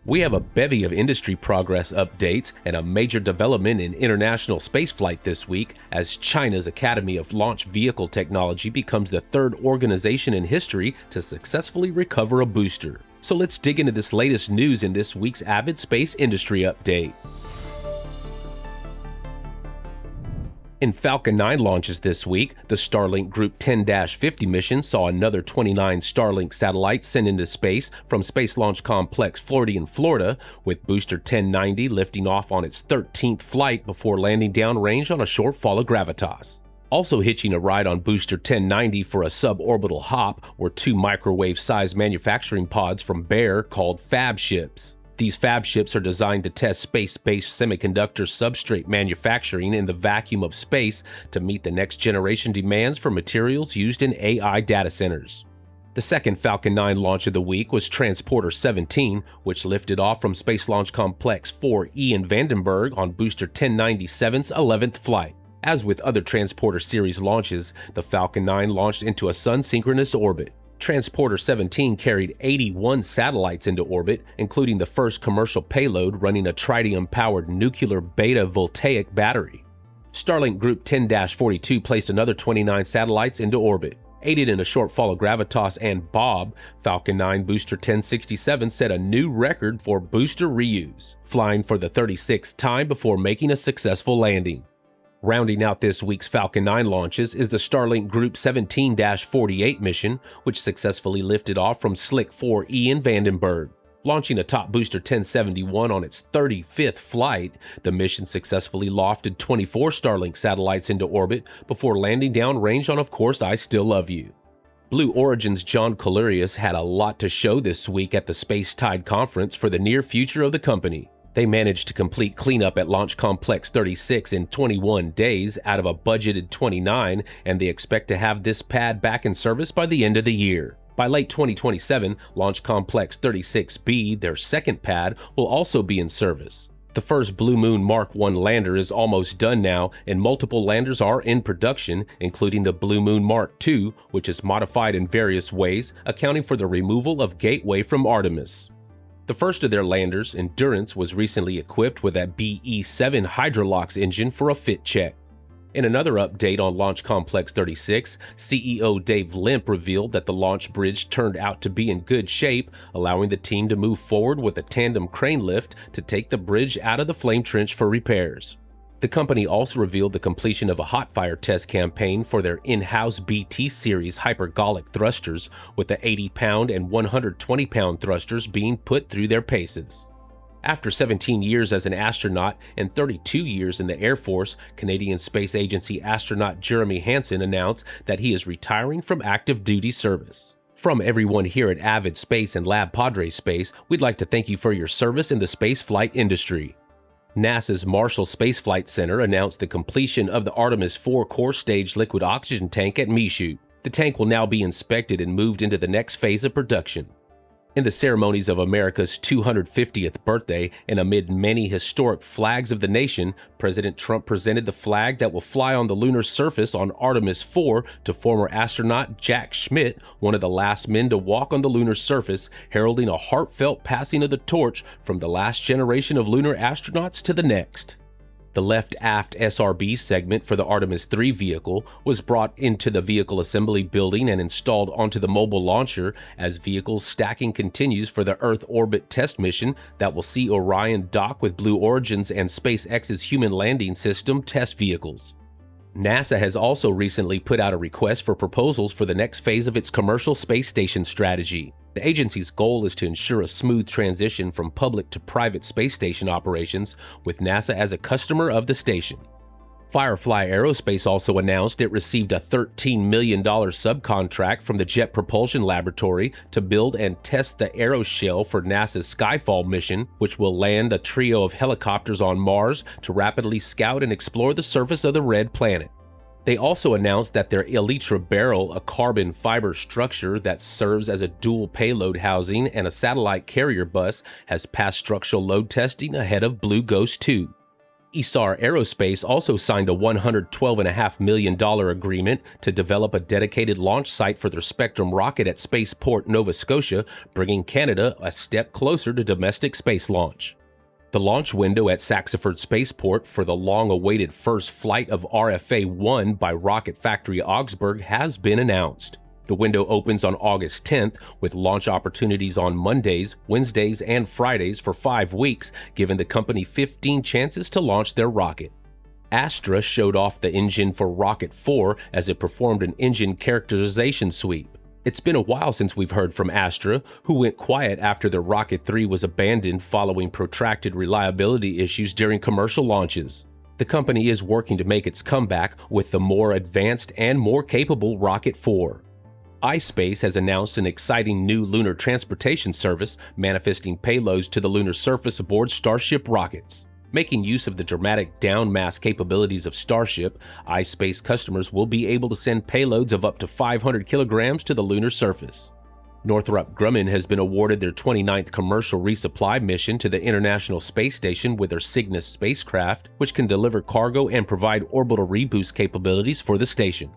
We have a bevy of industry progress updates and a major development in international spaceflight this week as China's Academy of Launch Vehicle Technology becomes the third organization in history to successfully recover a booster. So let's dig into this latest news in this week's Avid Space Industry Update. In Falcon 9 launches this week, the Starlink Group 10-50 mission saw another 29 Starlink satellites sent into space from Space Launch Complex Floridian, Florida, with booster 1090 lifting off on its 13th flight before landing downrange on a short fall of gravitas. Also hitching a ride on booster 1090 for a suborbital hop were two microwave-sized manufacturing pods from Bear called fab ships. These fab ships are designed to test space-based semiconductor substrate manufacturing in the vacuum of space to meet the next-generation demands for materials used in AI data centers. The second Falcon 9 launch of the week was Transporter 17, which lifted off from Space Launch Complex 4E in Vandenberg on booster 1097's 11th flight. As with other Transporter series launches, the Falcon 9 launched into a sun-synchronous orbit. Transporter 17 carried 81 satellites into orbit, including the first commercial payload running a tritium-powered nuclear beta voltaic battery. Starlink Group 10-42 placed another 29 satellites into orbit. Aided in a short fall of gravitas and bob, Falcon 9 Booster 1067 set a new record for booster reuse, flying for the 36th time before making a successful landing. Rounding out this week's Falcon 9 launches is the Starlink Group 17-48 mission, which successfully lifted off from Slick 4E in Vandenberg. Launching atop booster 1071 on its 35th flight, the mission successfully lofted 24 Starlink satellites into orbit before landing downrange on, of course, I Still Love You. Blue Origin's John Colurius had a lot to show this week at the Space Tide Conference for the near future of the company. They managed to complete cleanup at Launch Complex 36 in 21 days out of a budgeted 29, and they expect to have this pad back in service by the end of the year. By late 2027, Launch Complex 36B, their second pad, will also be in service. The first Blue Moon Mark 1 lander is almost done now, and multiple landers are in production, including the Blue Moon Mark 2, which is modified in various ways, accounting for the removal of Gateway from Artemis. The first of their landers, Endurance, was recently equipped with a BE-7 Hydrolox engine for a fit check. In another update on Launch Complex 36, CEO Dave Limp revealed that the launch bridge turned out to be in good shape, allowing the team to move forward with a tandem crane lift to take the bridge out of the flame trench for repairs. The company also revealed the completion of a hot fire test campaign for their in-house BT series hypergolic thrusters, with the 80-pound and 120-pound thrusters being put through their paces. After 17 years as an astronaut and 32 years in the Air Force, Canadian Space Agency astronaut Jeremy Hansen announced that he is retiring from active duty service. From everyone here at Avid Space and LabPadre Space, we'd like to thank you for your service in the spaceflight industry. NASA's Marshall Space Flight Center announced the completion of the Artemis 4 core stage liquid oxygen tank at Michoud. The tank will now be inspected and moved into the next phase of production. In the ceremonies of America's 250th birthday and amid many historic flags of the nation, President Trump presented the flag that will fly on the lunar surface on Artemis 4 to former astronaut Jack Schmitt, one of the last men to walk on the lunar surface, heralding a heartfelt passing of the torch from the last generation of lunar astronauts to the next. The left-aft SRB segment for the Artemis 3 vehicle was brought into the vehicle assembly building and installed onto the mobile launcher as vehicle stacking continues for the Earth orbit test mission that will see Orion dock with Blue Origin's and SpaceX's Human Landing System test vehicles. NASA has also recently put out a request for proposals for the next phase of its commercial space station strategy. The agency's goal is to ensure a smooth transition from public to private space station operations, with NASA as a customer of the station. Firefly Aerospace also announced it received a $13 million subcontract from the Jet Propulsion Laboratory to build and test the aeroshell for NASA's Skyfall mission, which will land a trio of helicopters on Mars to rapidly scout and explore the surface of the Red Planet. They also announced that their Elytra barrel, a carbon fiber structure that serves as a dual payload housing and a satellite carrier bus, has passed structural load testing ahead of Blue Ghost 2. Isar Aerospace also signed a $112.5 million agreement to develop a dedicated launch site for their Spectrum rocket at Spaceport, Nova Scotia, bringing Canada a step closer to domestic space launch. The launch window at Saxford Spaceport for the long-awaited first flight of RFA-1 by Rocket Factory Augsburg has been announced. The window opens on August 10th, with launch opportunities on Mondays, Wednesdays, and Fridays for 5 weeks, giving the company 15 chances to launch their rocket. Astra showed off the engine for Rocket 4 as it performed an engine characterization sweep. It's been a while since we've heard from Astra, who went quiet after their Rocket 3 was abandoned following protracted reliability issues during commercial launches. The company is working to make its comeback with the more advanced and more capable Rocket 4. iSpace has announced an exciting new lunar transportation service manifesting payloads to the lunar surface aboard Starship rockets. Making use of the dramatic down-mass capabilities of Starship, iSpace customers will be able to send payloads of up to 500 kilograms to the lunar surface. Northrop Grumman has been awarded their 29th commercial resupply mission to the International Space Station with their Cygnus spacecraft, which can deliver cargo and provide orbital reboost capabilities for the station.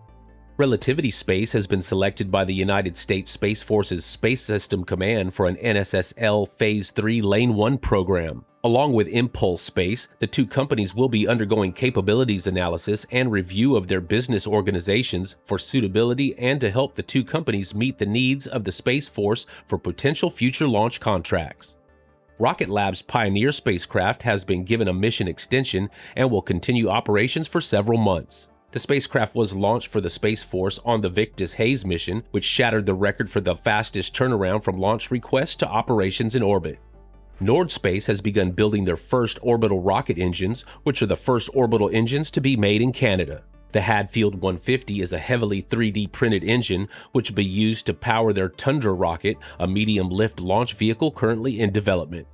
Relativity Space has been selected by the United States Space Force's Space System Command for an NSSL Phase 3 Lane 1 program. Along with Impulse Space, the two companies will be undergoing capabilities analysis and review of their business organizations for suitability and to help the two companies meet the needs of the Space Force for potential future launch contracts. Rocket Lab's Pioneer spacecraft has been given a mission extension and will continue operations for several months. The spacecraft was launched for the Space Force on the Victus Haze mission, which shattered the record for the fastest turnaround from launch request to operations in orbit. Nord Space has begun building their first orbital rocket engines, which are the first orbital engines to be made in Canada. The Hadfield 150 is a heavily 3D printed engine which will be used to power their Tundra rocket, a medium-lift launch vehicle currently in development.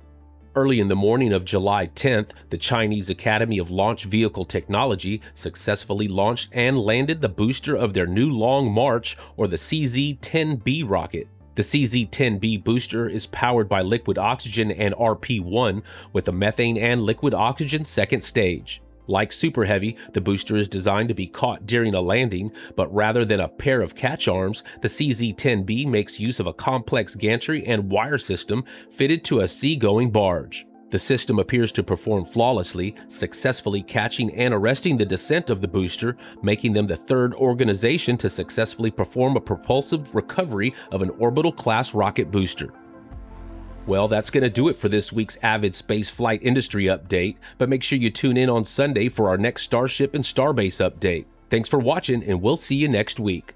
Early in the morning of July 10th, the Chinese Academy of Launch Vehicle Technology successfully launched and landed the booster of their new Long March, or the CZ-10B rocket. The CZ-10B booster is powered by liquid oxygen and RP-1 with a methane and liquid oxygen second stage. Like Super Heavy, the booster is designed to be caught during a landing, but rather than a pair of catch arms, the CZ-10B makes use of a complex gantry and wire system fitted to a seagoing barge. The system appears to perform flawlessly, successfully catching and arresting the descent of the booster, making them the third organization to successfully perform a propulsive recovery of an orbital-class rocket booster. Well, that's going to do it for this week's Avid Space Flight Industry Update, but make sure you tune in on Sunday for our next Starship and Starbase update. Thanks for watching, and we'll see you next week.